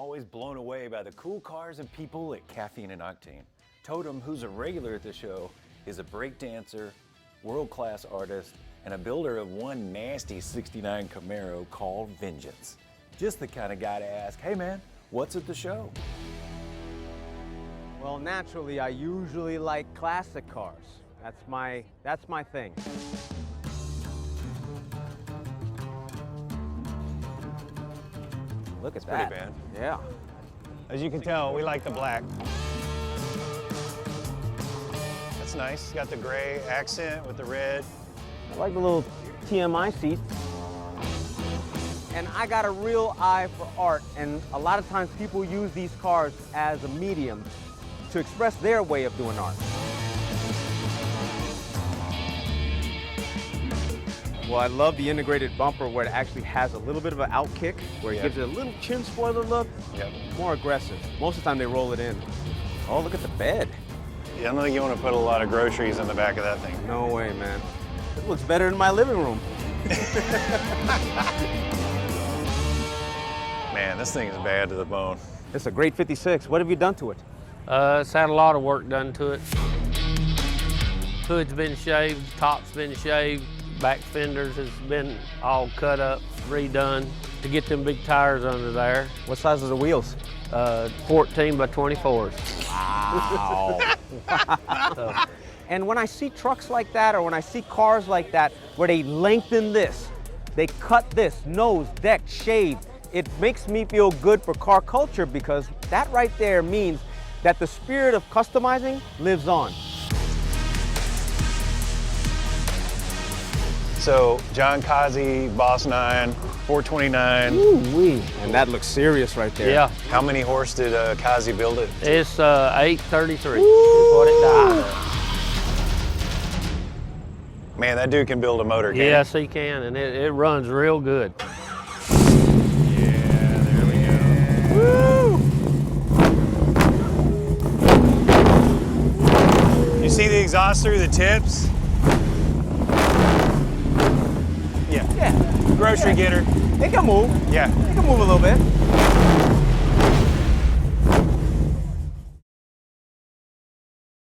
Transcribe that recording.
always blown away by the cool cars and people at Caffeine and Octane. Totem, who's a regular at the show, is a break dancer, world-class artist, and a builder of one nasty 69 Camaro called Vengeance. Just the kind of guy to ask, hey man, what's at the show? Well, naturally, I usually like classic cars. That's my thing. Look at that. Pretty bad. Yeah. As you can tell, we like the black. That's nice. Got the gray accent with the red. I like the little TMI seat. And I got a real eye for art, and a lot of times people use these cars as a medium to express their way of doing art. Well, I love the integrated bumper where it actually has a little bit of an out kick, where it gives it a little chin spoiler look. Yep. More aggressive. Most of the time they roll it in. Oh, look at the bed. Yeah, I don't think you want to put a lot of groceries in the back of that thing. No way, man. It looks better than my living room. Man, this thing is bad to the bone. It's a great 56. What have you done to it? It's had a lot of work done to it. Hood's been shaved, top's been shaved, back fenders has been all cut up, redone to get them big tires under there. What size are the wheels? 14 by 24s. Wow. And when I see trucks like that, or when I see cars like that, where they lengthen this, they cut this, nose, deck, shaved, it makes me feel good for car culture, because that right there means that the spirit of customizing lives on. So, John Kazi, Boss 9, 429. Ooh-wee. And that looks serious right there. Yeah. How many horse did Kazi build it? It's 833 is what it died. Man, that dude can build a motor, can't Yes, he can, and it runs real good. he? Yeah, there we go. Woo! You see the exhaust through the tips? Yeah. Yeah. Grocery getter. It can move. Yeah. It can move a little bit.